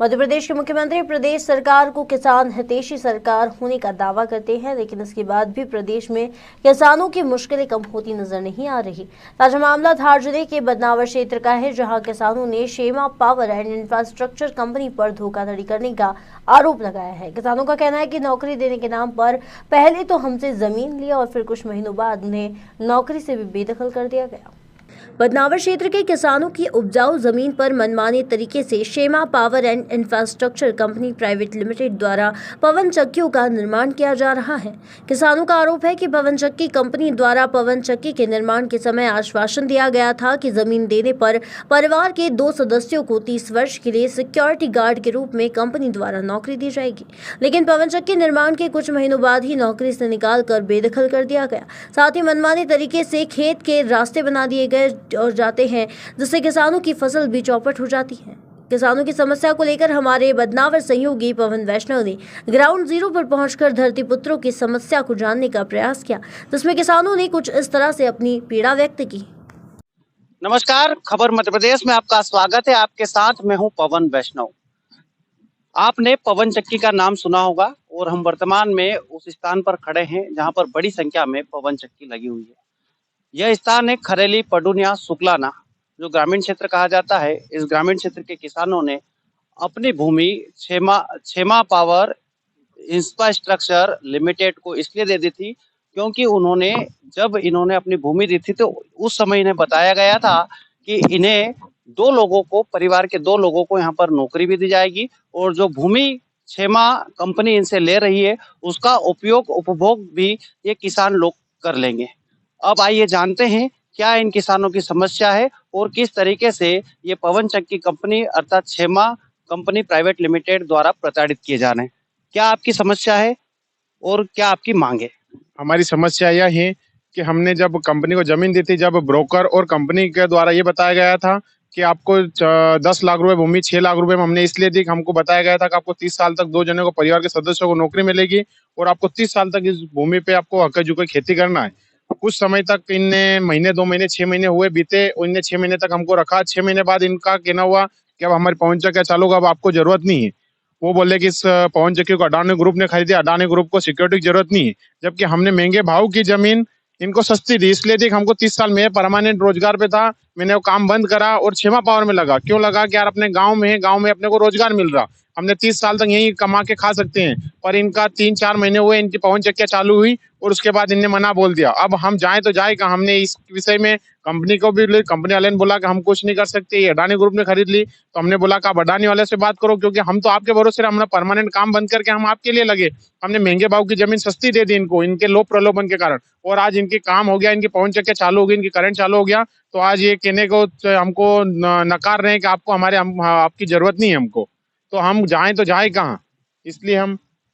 मध्य प्रदेश के मुख्यमंत्री प्रदेश सरकार को किसान हितैषी सरकार होने का दावा करते हैं, लेकिन इसके बाद भी प्रदेश में किसानों की मुश्किलें कम होती नजर नहीं आ रही। ताजा मामला धार जिले के बदनावर क्षेत्र का है, जहां किसानों ने शेमा पावर एंड इंफ्रास्ट्रक्चर कंपनी पर धोखाधड़ी करने का आरोप लगाया है। किसानों का कहना है कि नौकरी देने के नाम पर पहले तो हमसे जमीन लिया और फिर कुछ महीनों बाद उन्हें नौकरी से भी बेदखल कर दिया गया। बदनावर क्षेत्र के किसानों की उपजाऊ जमीन पर मनमाने तरीके से Shema power and infrastructure company private limited द्वारा पवन चक्कियों का निर्माण किया जा रहा है। किसानों का आरोप है कि पवन चक्की कंपनी द्वारा पवन चक्की के निर्माण के समय आश्वासन दिया गया था कि जमीन देने पर परिवार के 2 सदस्यों को 30 वर्ष के लिए सिक्योरिटी गार्ड के रूप में कंपनी द्वारा नौकरी दी जाएगी, लेकिन पवन चक्की निर्माण के कुछ महीनों बाद ही नौकरी से निकाल कर बेदखल कर दिया गया। साथ ही मनमाने तरीके से खेत के रास्ते बना दिए गए और जाते हैं, जिससे किसानों की फसल भी चौपट हो जाती है। किसानों की समस्या को लेकर हमारे बदनावर सहयोगी पवन वैष्णव ने ग्राउंड जीरो पर पहुंचकर धरती पुत्रों की समस्या को जानने का प्रयास किया, जिसमें किसानों ने कुछ इस तरह से अपनी पीड़ा व्यक्त की। नमस्कार, खबर मध्य प्रदेश में आपका स्वागत है। आपके साथ मैं हूं पवन वैष्णव। आपने पवन चक्की का नाम सुना होगा और हम वर्तमान में उस स्थान पर खड़े हैं जहां पर बड़ी संख्या में पवन चक्की लगी हुई है। यह स्थान है खरेली पडुनिया सुकलाना, जो ग्रामीण क्षेत्र कहा जाता है। इस ग्रामीण क्षेत्र के किसानों ने अपनी भूमि छेमा पावर इंफ्रास्ट्रक्चर लिमिटेड को इसलिए दे दी थी क्योंकि जब इन्होंने अपनी भूमि दी थी तो उस समय इन्हें बताया गया था कि इन्हें 2 लोगों को, परिवार के 2 लोगों को यहाँ पर नौकरी भी दी जाएगी और जो भूमि छेमा कंपनी इनसे ले रही है उसका उपभोग भी ये किसान लोग कर लेंगे। अब आइए जानते हैं क्या इन किसानों की समस्या है और किस तरीके से ये पवन चक्की कंपनी अर्थात छेमा कंपनी प्राइवेट लिमिटेड द्वारा प्रताड़ित किए जा रहे हैं। क्या आपकी समस्या है और क्या आपकी मांग है? हमारी समस्या यह है कि हमने जब कंपनी को जमीन दी थी, जब ब्रोकर और कंपनी के द्वारा ये बताया गया था कि आपको 10 लाख रुपए भूमि 6 लाख रुपए में हमने इसलिए दी कि हमको बताया गया था कि आपको 30 साल तक 2 जने को, परिवार के सदस्यों को नौकरी मिलेगी और आपको 30 साल तक इस भूमि पे आपको हक्का झुक्का खेती करना है। कुछ समय तक इनने महीने 2 महीने 6 महीने हुए बीते और इनने 6 महीने तक हमको रखा। 6 महीने बाद इनका कहना हुआ कि अब हमारी पवन चक्की चालू होगा, अब आपको जरूरत नहीं है। वो बोले कि इस पवन चक्की को अडानी ग्रुप ने खरीदी, अडानी ग्रुप को सिक्योरिटी की जरूरत नहीं है, जबकि हमने महंगे भाव की जमीन इनको सस्ती दी। इसलिए थी हमको 30 साल में परमानेंट रोजगार पे था, मैंने वो काम बंद करा और छेमा पावर में लगा। क्यों लगा कि यार अपने गांव में है, गांव में अपने को रोजगार मिल रहा, हमने 30 साल तक यही कमा के खा सकते हैं। पर इनका 3-4 महीने हुए, इनकी पवन चक्कियां चालू हुई और उसके बाद इनने मना बोल दिया। अब हम जाए तो जाए कहाँ? हमने इस विषय में कंपनी को भी, कंपनी वाले ने बोला कि हम कुछ नहीं कर सकते, ये अडानी ग्रुप ने खरीद ली। तो हमने बोला कि आप अडानी वाले से बात करो, क्योंकि हम तो आपके भरोसे हमने परमानेंट काम बंद करके हम आपके लिए लगे। हमने महंगे भाव की जमीन सस्ती दे दी इनको, इनके लोभ प्रलोभन के कारण, और आज इनके काम हो गया, इनकी पवन चक्कियां चालू हो गई, इनकी करंट चालू हो गया। तो आज ये कहने को हमको नकार रहे हैं कि आपको आपकी जरूरत नहीं है हमको। तो हम जाएं तो जाए कहाँ? इसलिए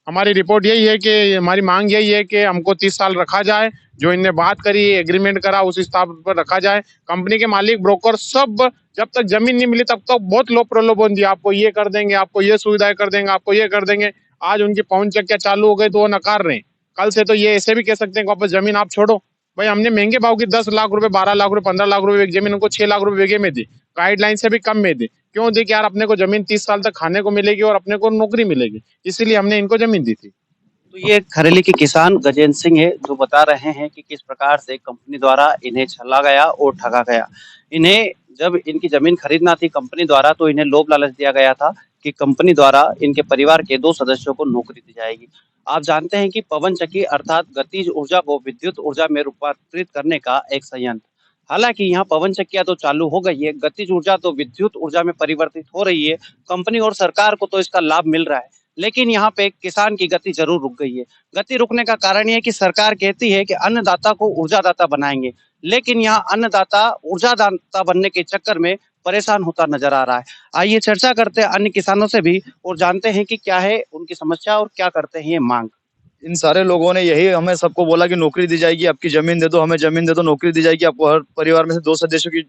हमारी रिपोर्ट यही है कि हमारी मांग यही है कि हमको 30 साल रखा जाए, जो इनने बात करी, एग्रीमेंट करा, उस हिसाब पर रखा जाए। कंपनी के मालिक, ब्रोकर सब जब तक जमीन नहीं मिली तब तक बहुत लोभ प्रलोभन दिया, आपको ये कर देंगे, आपको ये सुविधाएं कर देंगे, आपको ये कर देंगे। आज उनकी पवन चक्कियां चालू हो गई तो वो नकार रहे हैं। कल से तो ये ऐसे भी कह सकते हैं कि वापस जमीन आप छोड़ो। भाई हमने महंगे भाव की 10 लाख रुपए, 12 लाख रुपए, 15 लाख रुपए एक जमीन उनको 6 लाख रुपए बीघे में दी, गाइडलाइन से भी कम में दी। क्यों दी? कि यार अपने को जमीन 30 साल तक खाने को मिलेगी और अपने को नौकरी मिलेगी, इसीलिए हमने इनको जमीन दी थी। तो ये खरेली के किसान गजेंद्र सिंह है जो बता रहे हैं कि किस प्रकार से कंपनी द्वारा इन्हें छला गया और ठगा गया। इन्हें जब इनकी जमीन खरीदना थी कंपनी द्वारा तो इन्हें लोभ लालच दिया गया था कि कंपनी द्वारा इनके परिवार के 2 सदस्यों को नौकरी दी जाएगी। आप जानते हैं कि पवन चक्की अर्थात गतिज ऊर्जा को विद्युत ऊर्जा में रूपांतरित करने का एक संयंत्र, हालांकि यहाँ पवन चक्कियां तो चालू हो गई है, गतिज ऊर्जा तो विद्युत ऊर्जा में परिवर्तित हो रही है। कंपनी और सरकार को तो इसका लाभ मिल रहा है, लेकिन यहाँ पे किसान की गति जरूर रुक गई है। गति रुकने का कारण ये है कि सरकार कहती है कि अन्नदाता को ऊर्जादाता बनाएंगे, लेकिन यहाँ अन्नदाता ऊर्जादाता बनने के चक्कर में परेशान होता नजर आ रहा है। आइए चर्चा करते हैं अन्य किसानों से भी और जानते हैं कि क्या है उनकी समस्या और क्या करते हैं ये मांग। इन सारे लोगों ने यही हमें सबको बोला कि नौकरी दी जाएगी, आपकी जमीन दे दो, हमें जमीन दे दो, नौकरी दी जाएगी, आपको हर परिवार में से 2 सदस्यों की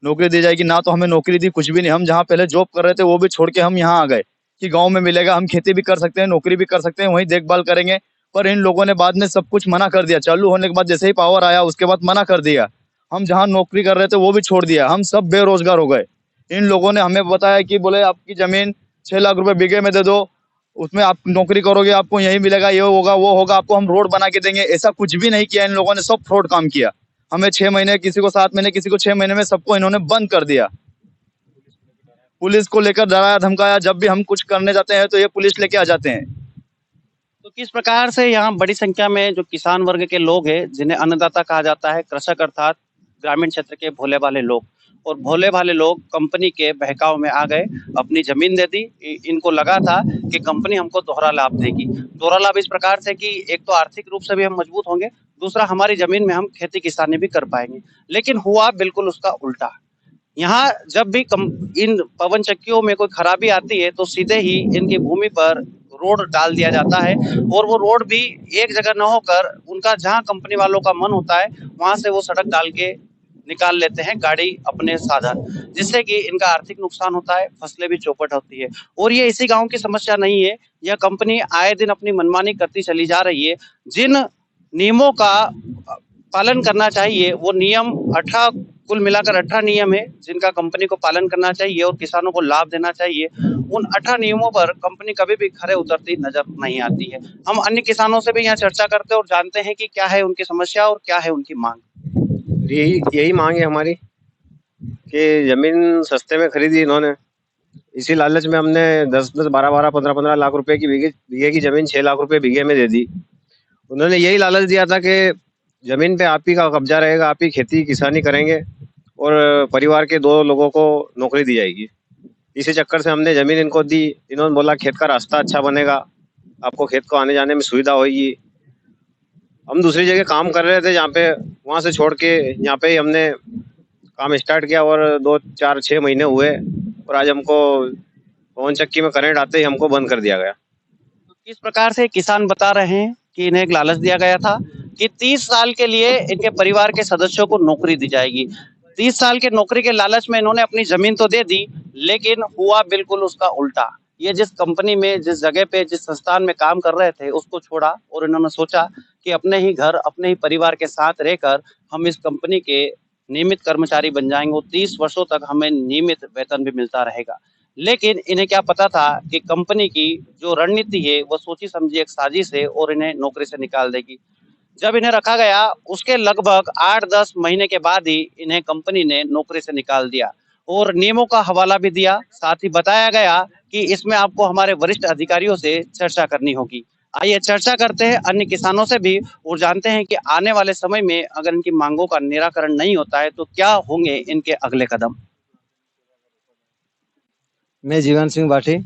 नौकरी दी जाएगी। ना तो हमें नौकरी दी, कुछ भी नहीं। हम जहाँ पहले जॉब कर रहे थे वो भी छोड़ के हम यहाँ आ गए कि गाँव में मिलेगा, हम खेती भी कर सकते हैं, नौकरी भी कर सकते हैं, वहीं देखभाल करेंगे। पर इन लोगों ने बाद में सब कुछ मना कर दिया। चालू होने के बाद जैसे ही पावर आया उसके बाद मना कर दिया। हम जहाँ नौकरी कर रहे थे वो भी छोड़ दिया, हम सब बेरोजगार हो गए। इन लोगों ने हमें बताया कि बोले आपकी जमीन 6 लाख रुपए बीघे में दे दो, उसमें आप नौकरी करोगे, आपको यही मिलेगा, ये होगा वो होगा, आपको हम रोड बना के देंगे। ऐसा कुछ भी नहीं किया इन लोगों ने, सब फ्रॉड काम किया। हमें 6 महीने, किसी को 7 महीने, किसी को 6 महीने में सबको इन्होंने बंद कर दिया। पुलिस को लेकर डराया धमकाया, जब भी हम कुछ करने जाते हैं तो ये पुलिस लेके आ जाते हैं। तो किस प्रकार से यहाँ बड़ी संख्या में जो किसान वर्ग के लोग हैं, जिन्हें अन्नदाता कहा जाता है, कृषक अर्थात ग्रामीण क्षेत्र के भोले भाले लोग, और भोले भाले लोग कंपनी के बहकाव में आ गए, अपनी जमीन दे दी। इनको लगा था कि कंपनी हमको दोहरा लाभ देगी। दोहरा लाभ इस प्रकार से कि एक तो आर्थिक रूप से भी हम मजबूत होंगे, दूसरा हमारी जमीन में हम खेती किसानी भी कर पाएंगे। लेकिन हुआ बिल्कुल उसका उल्टा। यहाँ जब भी इन पवन चक्कियों में कोई खराबी आती है तो सीधे ही इनकी भूमि पर रोड डाल दिया जाता है, और वो रोड भी एक जगह न होकर उनका जहाँ कंपनी वालों का मन होता है वहां से वो सड़क डाल के निकाल लेते हैं गाड़ी, अपने साधन, जिससे कि इनका आर्थिक नुकसान होता है, फसलें भी चौपट होती है। और ये इसी गांव की समस्या नहीं है, यह कंपनी आए दिन अपनी मनमानी करती चली जा रही है। जिन नियमों का पालन करना चाहिए वो नियम 18, कुल मिलाकर 18 नियम है जिनका कंपनी को पालन करना चाहिए और किसानों को लाभ देना चाहिए। उन 18 नियमों पर कंपनी कभी भी खरे उतरती नजर नहीं आती है। हम अन्य किसानों से भी यहाँ चर्चा करते हैं और जानते हैं कि क्या है उनकी समस्या और क्या है उनकी मांग। यही मांग है हमारी कि जमीन सस्ते में खरीदी इन्होंने। इसी लालच में हमने 10-10, 12-12, 15-15 लाख रुपए की बीघे की जमीन 6 लाख रुपए बीघे में दे दी। उन्होंने यही लालच दिया था कि जमीन पे आप ही का कब्जा रहेगा, आप ही खेती किसानी करेंगे और परिवार के 2 लोगों को नौकरी दी जाएगी। इसी चक्कर से हमने जमीन इनको दी। इन्होंने बोला खेत का रास्ता अच्छा बनेगा, आपको खेत को आने जाने में सुविधा होगी। हम दूसरी जगह काम कर रहे थे जहाँ पे, वहाँ से छोड़ के यहाँ पे ही हमने काम स्टार्ट किया और 2, 4, 6 महीने हुए और आज हमको पवन चक्की में करंट आते ही हमको बंद कर दिया गया। तो किस प्रकार से किसान बता रहे हैं कि इन्हें एक लालच दिया गया था कि 30 साल के लिए इनके परिवार के सदस्यों को नौकरी दी जाएगी। 30 साल के नौकरी के लालच में इन्होंने अपनी जमीन तो दे दी, लेकिन हुआ बिल्कुल उसका उल्टा। ये जिस कंपनी में, जिस जगह पे, जिस संस्थान में काम कर रहे थे उसको छोड़ा और इन्होंने सोचा कि अपने ही घर, अपने ही परिवार के साथ रहकर हम इस कंपनी के नियमित कर्मचारी बन जाएंगे और 30 वर्षों तक हमें नियमित वेतन भी मिलता रहेगा। लेकिन इन्हें क्या पता था कि कंपनी की जो रणनीति है वो सोची समझी एक साजिश है और इन्हें नौकरी से निकाल देगी। जब इन्हें रखा गया उसके लगभग 8-10 महीने के बाद ही इन्हें कंपनी ने नौकरी से निकाल दिया और नियमों का हवाला भी दिया। साथ ही बताया गया कि इसमें आपको हमारे वरिष्ठ अधिकारियों से चर्चा करनी होगी। आइए चर्चा करते हैं अन्य किसानों से भी और जानते हैं कि आने वाले समय में अगर इनकी मांगों का निराकरण नहीं होता है तो क्या होंगे इनके अगले कदम। मैं जीवन सिंह भाटी,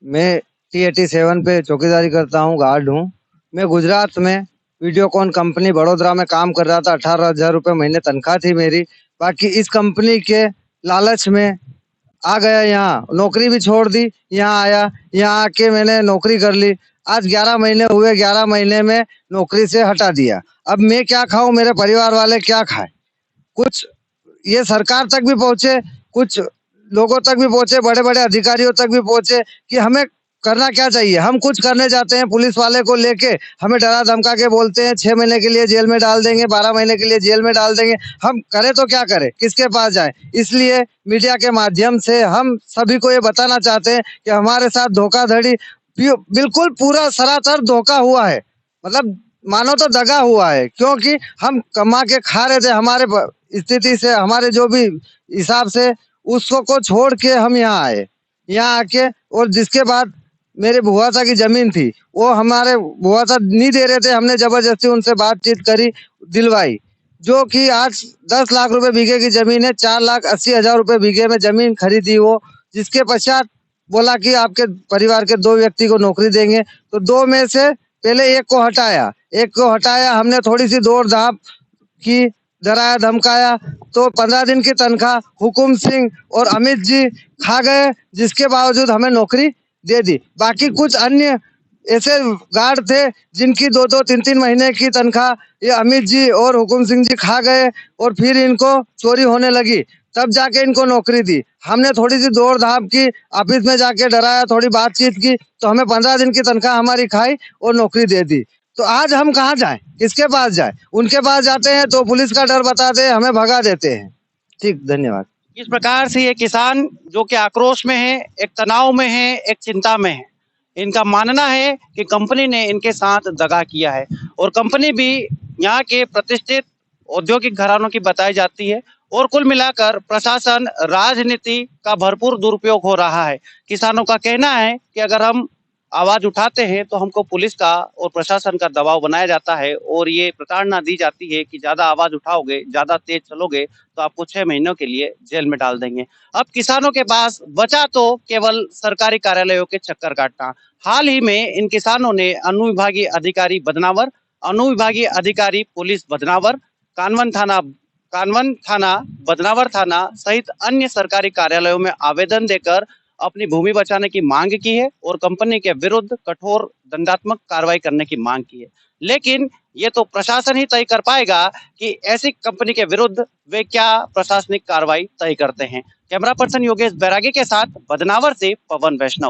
मैं T87 पे चौकीदारी करता हूँ, गार्ड हूँ। मैं गुजरात में वीडियोकॉन कंपनी बड़ोदरा में काम कर रहा था। 18,000 रुपये महीने तनख्वाह थी मेरी। बाकी इस कंपनी के लालच में आ गया, यहाँ नौकरी भी छोड़ दी, यहाँ आया, यहाँ आके मैंने नौकरी कर ली। आज 11 महीने हुए, 11 महीने में नौकरी से हटा दिया। अब मैं क्या खाऊं, मेरे परिवार वाले क्या खाए। कुछ ये सरकार तक भी पहुंचे, कुछ लोगों तक भी पहुंचे, बड़े बड़े अधिकारियों तक भी पहुंचे कि हमें करना क्या चाहिए। हम कुछ करने जाते हैं, पुलिस वाले को लेके हमें डरा धमका के बोलते हैं 6 महीने के लिए जेल में डाल देंगे, 12 महीने के लिए जेल में डाल देंगे। हम करें तो क्या करें, किसके पास जाएं। इसलिए मीडिया के माध्यम से हम सभी को ये बताना चाहते हैं कि हमारे साथ धोखाधड़ी, बिल्कुल पूरा सरासर धोखा हुआ है। मतलब मानो तो दगा हुआ है, क्योंकि हम कमा के खा रहे थे हमारे स्थिति से, हमारे जो भी हिसाब से, उसको को छोड़ के हम यहाँ आए। यहाँ आके और जिसके बाद मेरे भुआसा की जमीन थी वो हमारे भुआसा नहीं दे रहे थे, हमने जबरदस्ती उनसे बातचीत करी, दिलवाई, जो कि आज 10 लाख रुपए बीघे की जमीन है। 4,80,000 रुपए बीघे में जमीन खरीदी वो, जिसके पश्चात बोला कि आपके परिवार के 2 व्यक्ति को नौकरी देंगे। तो 2 में से पहले एक को हटाया, हमने थोड़ी सी दौड़ धाप की, डराया धमकाया, तो 15 दिन की तनख्वाह हुकुम सिंह और अमित जी खा गए, जिसके बावजूद हमें नौकरी दे दी। बाकी कुछ अन्य ऐसे गार्ड थे जिनकी 2-2, 3-3 महीने की तनख्वाह ये अमित जी और हुकुम सिंह जी खा गए और फिर इनको चोरी होने लगी, तब जाके इनको नौकरी दी। हमने थोड़ी सी दौड़ धाप की, ऑफिस में जाके डराया, थोड़ी बातचीत की, तो हमें 15 दिन की तनख्वाह हमारी खाई और नौकरी दे दी। तो आज हम कहाँ जाएं, किसके पास जाएं। उनके पास जाते हैं तो पुलिस का डर बताते हैं, हमें भगा देते हैं। ठीक, धन्यवाद। इस प्रकार से ये किसान जो कि आक्रोश में है, एक तनाव में है, एक चिंता में है। इनका मानना है कि कंपनी ने इनके साथ दगा किया है और कंपनी भी यहाँ के प्रतिष्ठित औद्योगिक घरानों की बताई जाती है और कुल मिलाकर प्रशासन राजनीति का भरपूर दुरुपयोग हो रहा है। किसानों का कहना है कि अगर हम आवाज उठाते हैं तो हमको पुलिस का और प्रशासन का दबाव बनाया जाता है और ये प्रताड़ना दी जाती है कि ज्यादा आवाज उठाओगे, ज्यादा तेज चलोगे तो आपको 6 महीनों के लिए जेल में डाल देंगे। अब किसानों के पास बचा तो केवल सरकारी कार्यालयों के चक्कर काटना। हाल ही में इन किसानों ने अनुविभागीय अधिकारी बदनावर, अनुविभागीय अधिकारी पुलिस बदनावर, कानवन थाना, बदनावर थाना सहित अन्य सरकारी कार्यालयों में आवेदन देकर अपनी भूमि बचाने की मांग की है और कंपनी के विरुद्ध कठोर दंडात्मक कार्रवाई करने की मांग की है। लेकिन ये तो प्रशासन ही तय कर पाएगा कि ऐसी कंपनी के विरुद्ध वे क्या प्रशासनिक कार्रवाई तय करते हैं। कैमरा पर्सन योगेश बैरागी के साथ बदनावर से पवन वैष्णव।